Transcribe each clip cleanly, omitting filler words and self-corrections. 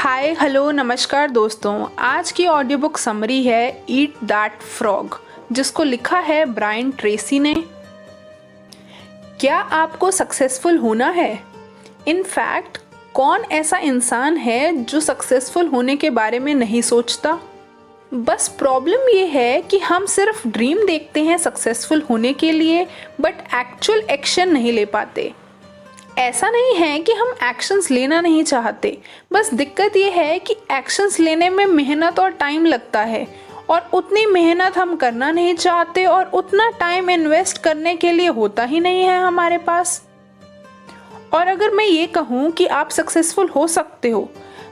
Hi hello नमस्कार दोस्तों। आज की ऑडियो बुक समरी है ईट दैट फ्रॉग, जिसको लिखा है ब्रायन ट्रेसी ने। क्या आपको सक्सेसफुल होना है? इनफैक्ट कौन ऐसा इंसान है जो सक्सेसफुल होने के बारे में नहीं सोचता? बस प्रॉब्लम ये है कि हम सिर्फ ड्रीम देखते हैं सक्सेसफुल होने के लिए, बट एक्चुअल एक्शन नहीं ले पाते। ऐसा नहीं है कि हम एक्शंस लेना नहीं चाहते, बस दिक्कत ये है कि एक्शंस लेने में मेहनत और टाइम लगता है और उतनी मेहनत हम करना नहीं चाहते और उतना टाइम इन्वेस्ट करने के लिए होता ही नहीं है हमारे पास। और अगर मैं ये कहूँ कि आप सक्सेसफुल हो सकते हो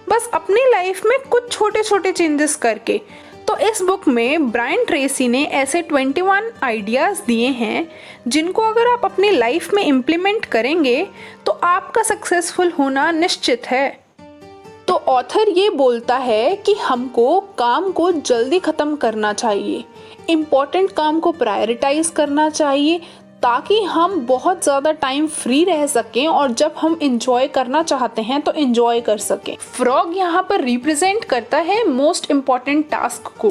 बस अपनी लाइफ में कुछ छोटे छोटे चेंजेस करके, तो इस बुक में ब्रायन ट्रेसी ने ऐसे 21 आइडियाज़ दिए हैं जिनको अगर आप अपनी लाइफ में इम्प्लीमेंट करेंगे तो आपका सक्सेसफुल होना निश्चित है। तो ऑथर ये बोलता है कि हमको काम को जल्दी ख़त्म करना चाहिए, इम्पॉर्टेंट काम को प्रायोरिटाइज करना चाहिए ताकि हम बहुत ज़्यादा टाइम फ्री रह सकें और जब हम इंजॉय करना चाहते हैं तो इंजॉय कर सकें। फ्रॉग यहाँ पर रिप्रेजेंट करता है मोस्ट इम्पॉर्टेंट टास्क को।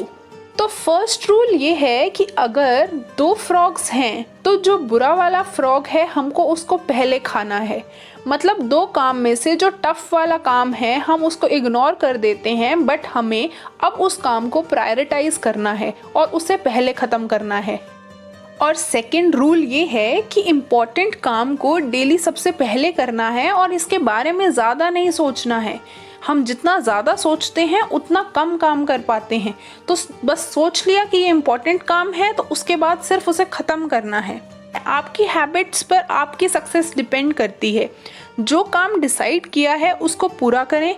तो फर्स्ट रूल ये है कि अगर 2 फ्रॉग्स हैं तो जो बुरा वाला फ्रॉग है हमको उसको पहले खाना है। मतलब 2 काम में से जो टफ वाला काम है हम उसको इग्नोर कर देते हैं, बट हमें अब उस काम को प्रायोरिटाइज करना है और उसे पहले ख़त्म करना है। और सेकंड रूल ये है कि इम्पॉर्टेंट काम को डेली सबसे पहले करना है और इसके बारे में ज़्यादा नहीं सोचना है। हम जितना ज़्यादा सोचते हैं उतना कम काम कर पाते हैं। तो बस सोच लिया कि ये इम्पॉर्टेंट काम है तो उसके बाद सिर्फ उसे ख़त्म करना है। आपकी हैबिट्स पर आपकी सक्सेस डिपेंड करती है। जो काम डिसाइड किया है उसको पूरा करें।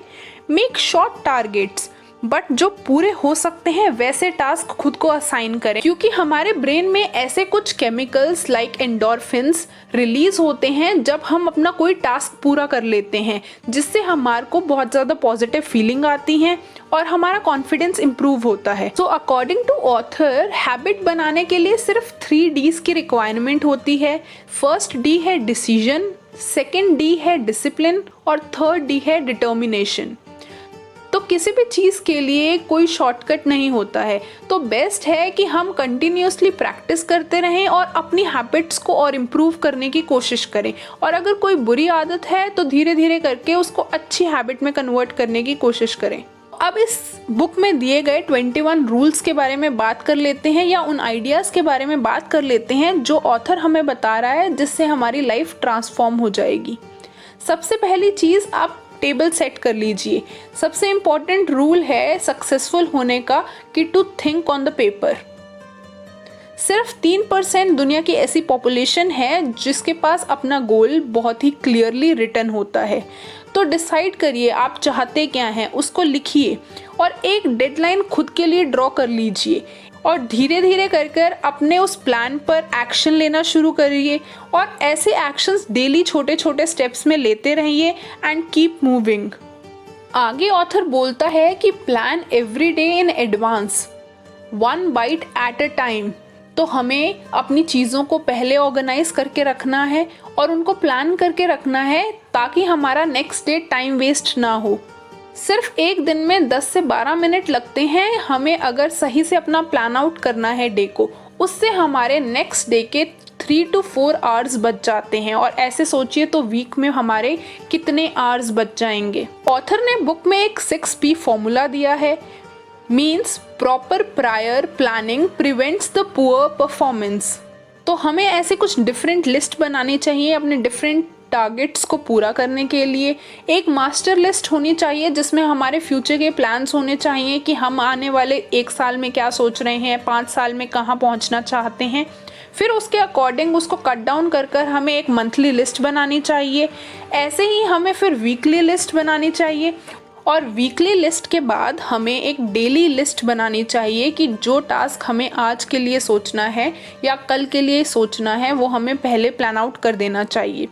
मेक शॉर्ट टारगेट्स, बट जो पूरे हो सकते हैं वैसे टास्क खुद को असाइन करें, क्योंकि हमारे ब्रेन में ऐसे कुछ केमिकल्स लाइक एंडोर्फिन्स रिलीज होते हैं जब हम अपना कोई टास्क पूरा कर लेते हैं, जिससे हमारे को बहुत ज़्यादा पॉजिटिव फीलिंग आती हैं और हमारा कॉन्फिडेंस इम्प्रूव होता है। So according to author, habit बनाने के लिए सिर्फ 3 Ds की रिक्वायरमेंट होती है। फर्स्ट D है डिसीजन, सेकेंड D है डिसिप्लिन और थर्ड D है डिटर्मिनेशन। तो किसी भी चीज़ के लिए कोई शॉर्टकट नहीं होता है, तो बेस्ट है कि हम कंटिन्यूसली प्रैक्टिस करते रहें और अपनी हैबिट्स को और इम्प्रूव करने की कोशिश करें। और अगर कोई बुरी आदत है तो धीरे धीरे करके उसको अच्छी हैबिट में कन्वर्ट करने की कोशिश करें। अब इस बुक में दिए गए 21 रूल्स के बारे में बात कर लेते हैं, या उन आइडियाज़ के बारे में बात कर लेते हैं जो ऑथर हमें बता रहा है, जिससे हमारी लाइफ ट्रांसफॉर्म हो जाएगी। सबसे पहली चीज़, आप टेबल सेट कर लीजिए। सबसे इम्पॉर्टेंट रूल है सक्सेसफुल होने का कि to think on the paper. सिर्फ 3% दुनिया की ऐसी पॉपुलेशन है जिसके पास अपना गोल बहुत ही क्लियरली रिटन होता है। तो डिसाइड करिए आप चाहते क्या हैं, उसको लिखिए और एक डेडलाइन खुद के लिए ड्रॉ कर लीजिए और धीरे धीरे कर अपने उस प्लान पर एक्शन लेना शुरू करिए और ऐसे एक्शंस डेली छोटे छोटे स्टेप्स में लेते रहिए एंड कीप मूविंग। आगे ऑथर बोलता है कि plan every day in advance, 1 bite at a time. तो हमें अपनी चीज़ों को पहले ऑर्गेनाइज करके रखना है और उनको प्लान करके रखना है ताकि हमारा नेक्स्ट डे टाइम वेस्ट ना हो। सिर्फ एक दिन में 10 से 12 मिनट लगते हैं हमें अगर सही से अपना प्लान आउट करना है डे को। उससे हमारे नेक्स्ट डे के 3 to 4 आवर्स बच जाते हैं और ऐसे सोचिए तो वीक में हमारे कितने आवर्स बच जाएंगे। ऑथर ने बुक में एक 6P फॉर्मूला दिया है। Means proper prior planning prevents the poor performance. तो हमें ऐसे कुछ डिफरेंट लिस्ट बनानी चाहिए अपने डिफरेंट टारगेट्स को पूरा करने के लिए। एक मास्टर लिस्ट होनी चाहिए जिसमें हमारे फ्यूचर के प्लान्स होने चाहिए कि हम आने वाले 1 साल में क्या सोच रहे हैं, 5 साल में कहाँ पहुँचना चाहते हैं। फिर उसके अकॉर्डिंग उसको कट डाउन कर हमें एक मंथली लिस्ट बनानी चाहिए। ऐसे ही हमें फिर वीकली लिस्ट बनानी चाहिए और वीकली लिस्ट के बाद हमें एक डेली लिस्ट बनानी चाहिए कि जो टास्क हमें आज के लिए सोचना है या कल के लिए सोचना है वो हमें पहले प्लान आउट कर देना चाहिए।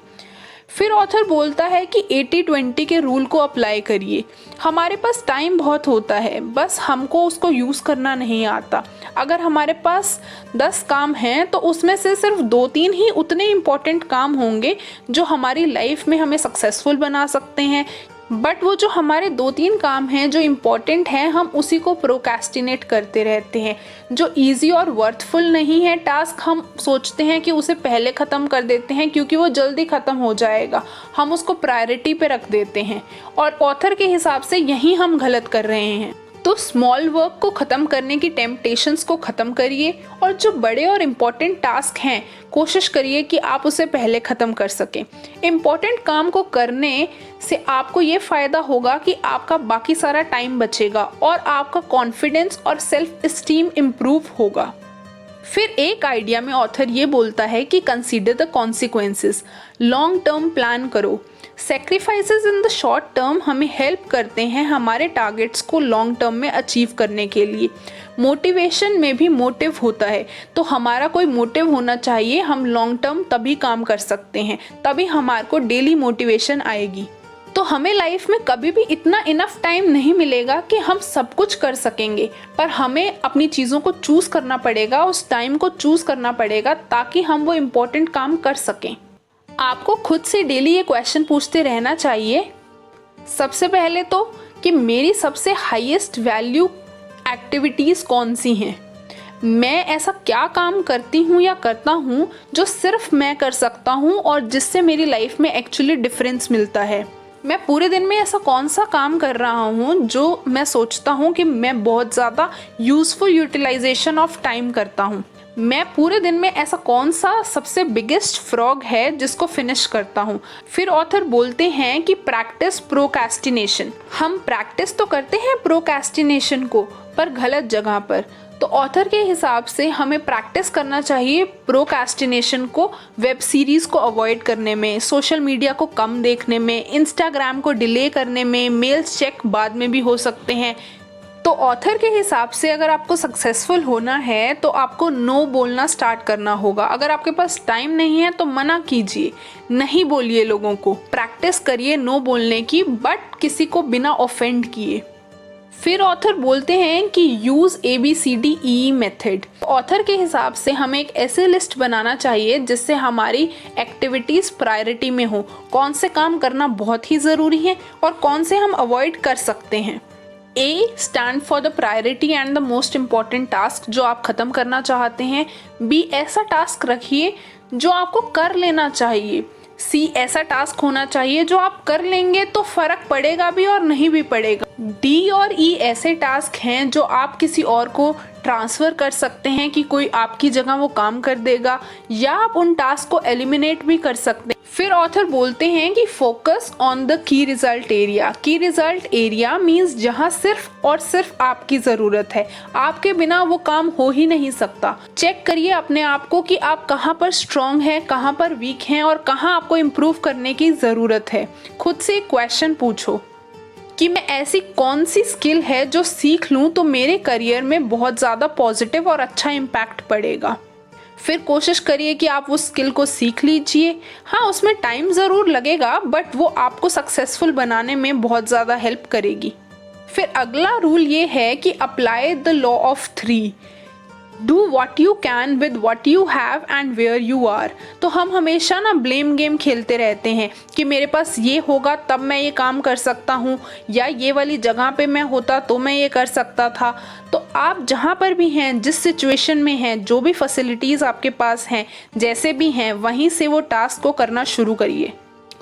फिर ऑथर बोलता है कि 80-20 के रूल को अप्लाई करिए। हमारे पास टाइम बहुत होता है, बस हमको उसको यूज़ करना नहीं आता। अगर हमारे पास 10 काम हैं तो उसमें से सिर्फ 2-3 ही उतने इम्पॉर्टेंट काम होंगे जो हमारी लाइफ में हमें सक्सेसफुल बना सकते हैं बट वो जो हमारे 2-3 काम हैं जो इम्पोर्टेंट हैं, हम उसी को प्रोक्रेस्टिनेट करते रहते हैं। जो ईजी और वर्थफुल नहीं है टास्क, हम सोचते हैं कि उसे पहले ख़त्म कर देते हैं क्योंकि वो जल्दी ख़त्म हो जाएगा, हम उसको प्रायोरिटी पे रख देते हैं। और ऑथर के हिसाब से यही हम गलत कर रहे हैं। तो स्मॉल वर्क को ख़त्म करने की टेम्पटेशंस को ख़त्म करिए, और जो बड़े और इम्पॉर्टेंट टास्क हैं कोशिश करिए कि आप उसे पहले ख़त्म कर सकें। इम्पॉर्टेंट काम को करने से आपको ये फ़ायदा होगा कि आपका बाकी सारा टाइम बचेगा और आपका कॉन्फिडेंस और सेल्फ इस्टीम इम्प्रूव होगा। फिर एक आइडिया में ऑथर ये बोलता है कि consider the consequences, long term plan करो। Sacrifices in the short term हमें हेल्प करते हैं हमारे टारगेट्स को लॉन्ग टर्म में अचीव करने के लिए। मोटिवेशन में भी मोटिव होता है, तो हमारा कोई मोटिव होना चाहिए। हम लॉन्ग टर्म तभी काम कर सकते हैं, तभी हमारे को डेली मोटिवेशन आएगी। तो हमें लाइफ में कभी भी इतना इनफ टाइम नहीं मिलेगा कि हम सब कुछ कर सकेंगे, पर हमें अपनी चीज़ों को चूज़ करना पड़ेगा, उस टाइम को चूज़ करना पड़ेगा ताकि हम वो इम्पोर्टेंट काम कर सकें। आपको खुद से डेली ये क्वेश्चन पूछते रहना चाहिए। सबसे पहले तो कि मेरी सबसे हाईएस्ट वैल्यू एक्टिविटीज़ कौन सी हैं, मैं ऐसा क्या काम करती हूँ या करता हूँ जो सिर्फ मैं कर सकता हूँ और जिससे मेरी लाइफ में एक्चुअली डिफरेंस मिलता है। मैं पूरे दिन में ऐसा कौन सा काम कर रहा हूँ जो मैं सोचता हूँ कि मैं बहुत ज़्यादा यूज़फुल यूटिलाइजेशन ऑफ टाइम करता हूँ। मैं पूरे दिन में ऐसा कौन सा सबसे बिगेस्ट फ्रॉग है जिसको फिनिश करता हूँ। फिर ऑथर बोलते हैं कि प्रैक्टिस प्रोक्रेस्टिनेशन। हम प्रैक्टिस तो करते हैं प्रोक्रेस्टिनेशन को, पर गलत जगह पर। तो ऑथर के हिसाब से हमें प्रैक्टिस करना चाहिए प्रोक्रेस्टिनेशन को वेब सीरीज़ को अवॉइड करने में, सोशल मीडिया को कम देखने में, इंस्टाग्राम को डिले करने में, मेल्स चेक बाद में भी हो सकते हैं। तो ऑथर के हिसाब से अगर आपको सक्सेसफुल होना है तो आपको नो बोलना स्टार्ट करना होगा। अगर आपके पास टाइम नहीं है तो मना कीजिए, नहीं बोलिए लोगों को, प्रैक्टिस करिए नो बोलने की, बट किसी को बिना ऑफेंड किए। फिर ऑथर बोलते हैं कि यूज़ ABCDE मेथड। ऑथर के हिसाब से हमें एक ऐसे लिस्ट बनाना चाहिए जिससे हमारी एक्टिविटीज़ प्रायोरिटी में हो, कौन से काम करना बहुत ही ज़रूरी है और कौन से हम अवॉइड कर सकते हैं। A stand for the priority and the most important task जो आप ख़त्म करना चाहते हैं। B ऐसा टास्क रखिए जो आपको कर लेना चाहिए। C ऐसा टास्क होना चाहिए जो आप कर लेंगे तो फ़र्क पड़ेगा भी और नहीं भी पड़ेगा। D और E ऐसे टास्क हैं जो आप किसी और को ट्रांसफ़र कर सकते हैं कि कोई आपकी जगह वो काम कर देगा, या आप उन टास्क को एलिमिनेट भी कर सकते हैं। फिर ऑथर बोलते हैं कि focus on the key result area. की रिजल्ट एरिया मीन्स जहाँ सिर्फ और सिर्फ आपकी ज़रूरत है, आपके बिना वो काम हो ही नहीं सकता। चेक करिए अपने आप को कि आप कहाँ पर स्ट्रॉन्ग हैं, कहाँ पर वीक हैं और कहाँ आपको इम्प्रूव करने की ज़रूरत है। खुद से एक क्वेश्चन पूछो कि मैं ऐसी कौन सी स्किल है जो सीख लूँ तो मेरे करियर में बहुत ज़्यादा पॉजिटिव और अच्छा इम्पैक्ट पड़ेगा। फिर कोशिश करिए कि आप उस स्किल को सीख लीजिए। हाँ, उसमें टाइम ज़रूर लगेगा, बट वो आपको सक्सेसफुल बनाने में बहुत ज़्यादा हेल्प करेगी। फिर अगला रूल ये है कि apply the law of 3। Do what you can with what you have and where you are. तो हम हमेशा ना ब्लेम गेम खेलते रहते हैं कि मेरे पास ये होगा तब मैं ये काम कर सकता हूँ, या ये वाली जगह पे मैं होता तो मैं ये कर सकता था। तो आप जहाँ पर भी हैं, जिस सिचुएशन में हैं, जो भी फैसिलिटीज़ आपके पास हैं, जैसे भी हैं, वहीं से वो टास्क को करना शुरू करिए।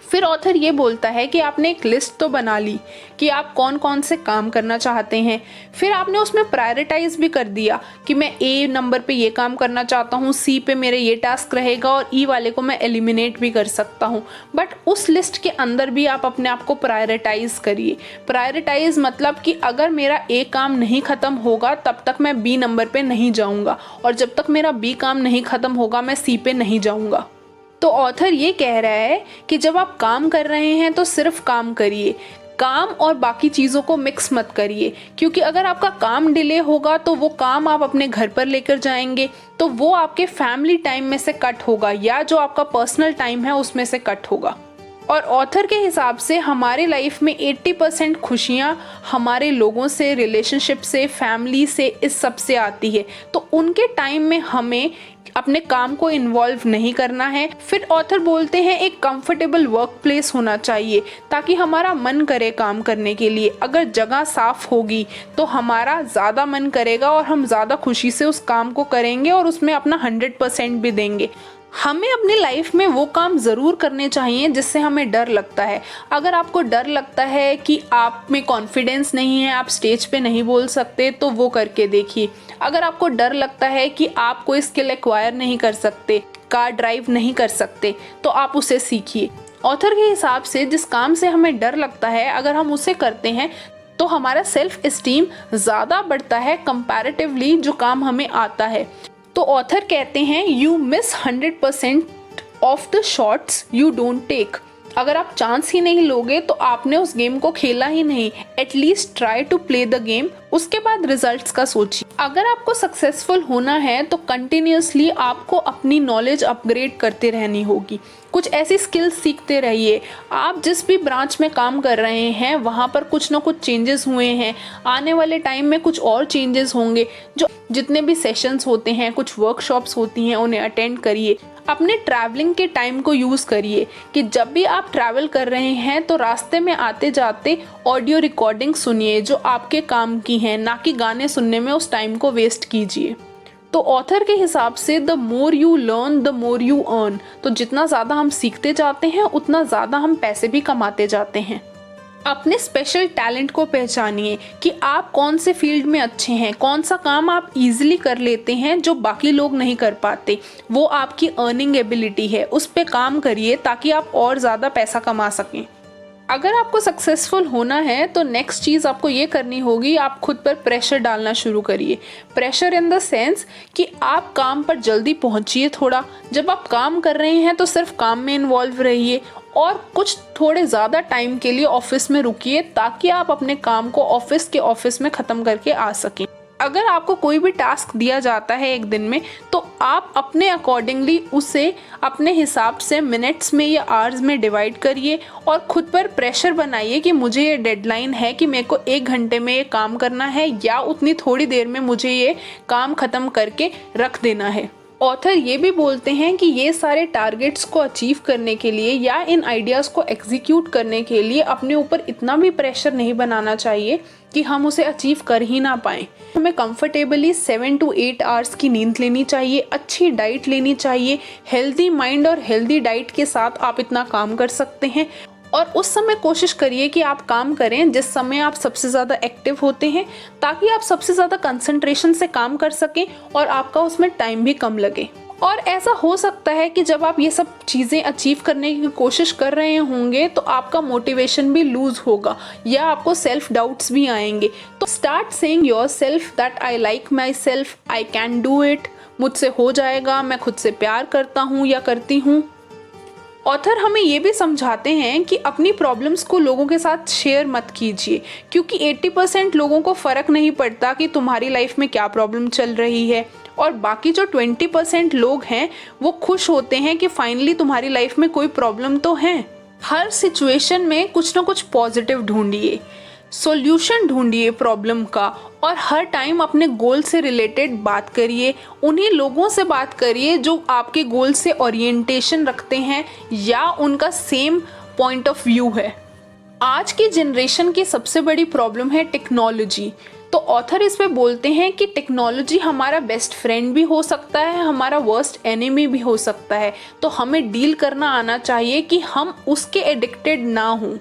फिर ऑथर ये बोलता है कि आपने एक लिस्ट तो बना ली कि आप कौन कौन से काम करना चाहते हैं। फिर आपने उसमें प्रायोरिटाइज भी कर दिया कि मैं A नंबर पे ये काम करना चाहता हूँ, C पे मेरे ये टास्क रहेगा और E वाले को मैं एलिमिनेट भी कर सकता हूँ। बट उस लिस्ट के अंदर भी आप अपने आप को प्रायोरिटाइज करिए। प्रायोरिटाइज मतलब कि अगर मेरा A काम नहीं ख़त्म होगा तब तक मैं B नंबर पे नहीं जाऊँगा, और जब तक मेरा B काम नहीं ख़त्म होगा मैं C पे नहीं जाऊँगा। तो ऑथर ये कह रहा है कि जब आप काम कर रहे हैं तो सिर्फ काम करिए, काम और बाकी चीज़ों को मिक्स मत करिए, क्योंकि अगर आपका काम डिले होगा तो वो काम आप अपने घर पर लेकर जाएंगे तो वो आपके फैमिली टाइम में से कट होगा, या जो आपका पर्सनल टाइम है उसमें से कट होगा। और ऑथर के हिसाब से हमारे लाइफ में 80% खुशियाँ हमारे लोगों से, रिलेशनशिप से, फैमिली से, इस सब से आती है। तो उनके टाइम में हमें अपने काम को इन्वॉल्व नहीं करना है। फिर ऑथर बोलते हैं एक कंफर्टेबल वर्क प्लेस होना चाहिए ताकि हमारा मन करे काम करने के लिए। अगर जगह साफ होगी तो हमारा ज़्यादा मन करेगा और हम ज़्यादा खुशी से उस काम को करेंगे और उसमें अपना 100% भी देंगे। हमें अपनी लाइफ में वो काम ज़रूर करने चाहिए जिससे हमें डर लगता है। अगर आपको डर लगता है कि आप में कॉन्फिडेंस नहीं है, आप स्टेज पे नहीं बोल सकते, तो वो करके देखिए। अगर आपको डर लगता है कि आप कोई स्किल एक्वायर नहीं कर सकते, कार ड्राइव नहीं कर सकते, तो आप उसे सीखिए। ऑथर के हिसाब से जिस काम से हमें डर लगता है, अगर हम उसे करते हैं तो हमारा सेल्फ इस्टीम ज़्यादा बढ़ता है कंपैरेटिवली जो काम हमें आता है। तो ऑथर कहते हैं you miss 100% of the shots you don't take. अगर आप चांस ही नहीं लोगे तो आपने उस गेम को खेला ही नहीं। At least try to play the game, उसके बाद रिजल्ट्स का सोचिए। अगर आपको सक्सेसफुल होना है तो कंटिन्यूसली आपको अपनी नॉलेज अपग्रेड करते रहनी होगी। कुछ ऐसी स्किल्स सीखते रहिए। आप जिस भी ब्रांच में काम कर रहे हैं वहाँ पर कुछ ना कुछ चेंजेस हुए हैं, आने वाले टाइम में कुछ और चेंजेस होंगे। जो जितने भी सेशंस होते हैं, कुछ वर्कशॉप्स होती हैं, उन्हें अटेंड करिए। अपने ट्रैवलिंग के टाइम को यूज़ करिए कि जब भी आप ट्रैवल कर रहे हैं तो रास्ते में आते जाते ऑडियो रिकॉर्डिंग सुनिए जो आपके काम की हैं, ना कि गाने सुनने में उस टाइम को वेस्ट कीजिए। तो ऑथर के हिसाब से the more you learn the more you earn. तो जितना ज़्यादा हम सीखते जाते हैं उतना ज़्यादा हम पैसे भी कमाते जाते हैं। अपने स्पेशल टैलेंट को पहचानिए कि आप कौन से फील्ड में अच्छे हैं, कौन सा काम आप इजीली कर लेते हैं जो बाकी लोग नहीं कर पाते। वो आपकी अर्निंग एबिलिटी है, उस पे काम करिए ताकि आप और ज़्यादा पैसा कमा सकें। अगर आपको सक्सेसफुल होना है तो नेक्स्ट चीज़ आपको ये करनी होगी, आप खुद पर प्रेशर डालना शुरू करिए। प्रेशर इन द सेंस कि आप काम पर जल्दी पहुंचिए थोड़ा। जब आप काम कर रहे हैं तो सिर्फ काम में इन्वॉल्व रहिए और कुछ थोड़े ज़्यादा टाइम के लिए ऑफिस में रुकिए ताकि आप अपने काम को ऑफिस में ख़त्म करके आ सकें। अगर आपको कोई भी टास्क दिया जाता है एक दिन में तो आप अपने अकॉर्डिंगली उसे अपने हिसाब से मिनट्स में या आवर्स में डिवाइड करिए और खुद पर प्रेशर बनाइए कि मुझे ये डेडलाइन है कि मेरे को 1 घंटे में ये काम करना है या उतनी थोड़ी देर में मुझे ये काम ख़त्म करके रख देना है। ऑथर ये भी बोलते हैं कि ये सारे टारगेट्स को अचीव करने के लिए या इन आइडियाज़ को एग्जीक्यूट करने के लिए अपने ऊपर इतना भी प्रेशर नहीं बनाना चाहिए कि हम उसे अचीव कर ही ना पाएँ। हमें कंफर्टेबली 7 to 8 आवर्स की नींद लेनी चाहिए, अच्छी डाइट लेनी चाहिए। हेल्दी माइंड और हेल्दी डाइट के साथ आप इतना काम कर सकते हैं। और उस समय कोशिश करिए कि आप काम करें जिस समय आप सबसे ज़्यादा एक्टिव होते हैं ताकि आप सबसे ज़्यादा कंसंट्रेशन से काम कर सकें और आपका उसमें टाइम भी कम लगे। और ऐसा हो सकता है कि जब आप ये सब चीज़ें अचीव करने की कोशिश कर रहे होंगे तो आपका मोटिवेशन भी लूज़ होगा या आपको सेल्फ डाउट्स भी आएंगे। तो start saying yourself that I like my self, I can do it, मुझसे हो जाएगा, मैं खुद से प्यार करता हूँ या करती हूँ। ऑथर हमें ये भी समझाते हैं कि अपनी प्रॉब्लम्स को लोगों के साथ शेयर मत कीजिए क्योंकि 80% लोगों को फ़र्क नहीं पड़ता कि तुम्हारी लाइफ में क्या प्रॉब्लम चल रही है और बाकी जो 20% लोग हैं वो खुश होते हैं कि फाइनली तुम्हारी लाइफ में कोई प्रॉब्लम तो है। हर सिचुएशन में कुछ ना कुछ पॉजिटिव ढूंढिए, सॉल्यूशन ढूंढिए प्रॉब्लम का और हर टाइम अपने गोल से रिलेटेड बात करिए। उन्हीं लोगों से बात करिए जो आपके गोल से ओरिएंटेशन रखते हैं या उनका सेम पॉइंट ऑफ व्यू है। आज की जनरेशन की सबसे बड़ी प्रॉब्लम है टेक्नोलॉजी। तो ऑथर इस पे बोलते हैं कि टेक्नोलॉजी हमारा बेस्ट फ्रेंड भी हो सकता है, हमारा वर्स्ट एनिमी भी हो सकता है। तो हमें डील करना आना चाहिए कि हम उसके एडिक्टेड ना हों।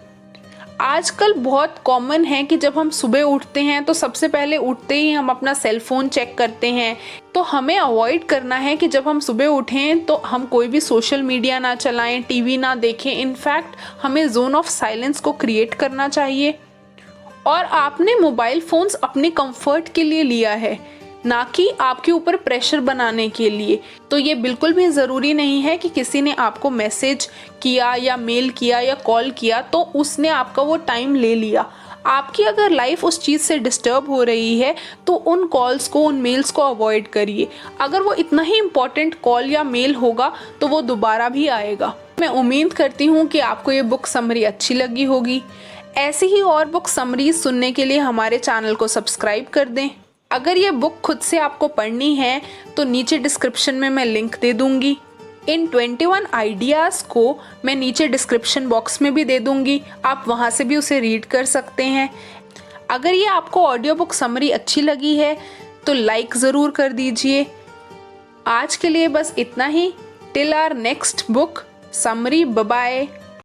आजकल बहुत कॉमन है कि जब हम सुबह उठते हैं तो सबसे पहले उठते ही हम अपना सेल फोन चेक करते हैं। तो हमें अवॉइड करना है कि जब हम सुबह उठें तो हम कोई भी सोशल मीडिया ना चलाएं, टीवी ना देखें। इनफैक्ट हमें जोन ऑफ साइलेंस को क्रिएट करना चाहिए। और आपने मोबाइल फ़ोन्स अपने कंफर्ट के लिए लिया है, ना कि आपके ऊपर प्रेशर बनाने के लिए। तो ये बिल्कुल भी ज़रूरी नहीं है कि किसी ने आपको मैसेज किया या मेल किया या कॉल किया तो उसने आपका वो टाइम ले लिया। आपकी अगर लाइफ उस चीज़ से डिस्टर्ब हो रही है तो उन कॉल्स को, उन मेल्स को अवॉइड करिए। अगर वो इतना ही इम्पॉर्टेंट कॉल या मेल होगा तो वो दोबारा भी आएगा। मैं उम्मीद करती हूँ कि आपको ये बुक समरी अच्छी लगी होगी। ऐसी ही और बुक समरीज सुनने के लिए हमारे चैनल को सब्सक्राइब कर दें। अगर ये बुक खुद से आपको पढ़नी है तो नीचे डिस्क्रिप्शन में मैं लिंक दे दूंगी। इन 21 आइडियाज़ को मैं नीचे डिस्क्रिप्शन बॉक्स में भी दे दूंगी, आप वहाँ से भी उसे रीड कर सकते हैं। अगर ये आपको ऑडियो बुक समरी अच्छी लगी है तो लाइक ज़रूर कर दीजिए। आज के लिए बस इतना ही। Till our next book summary, bye bye.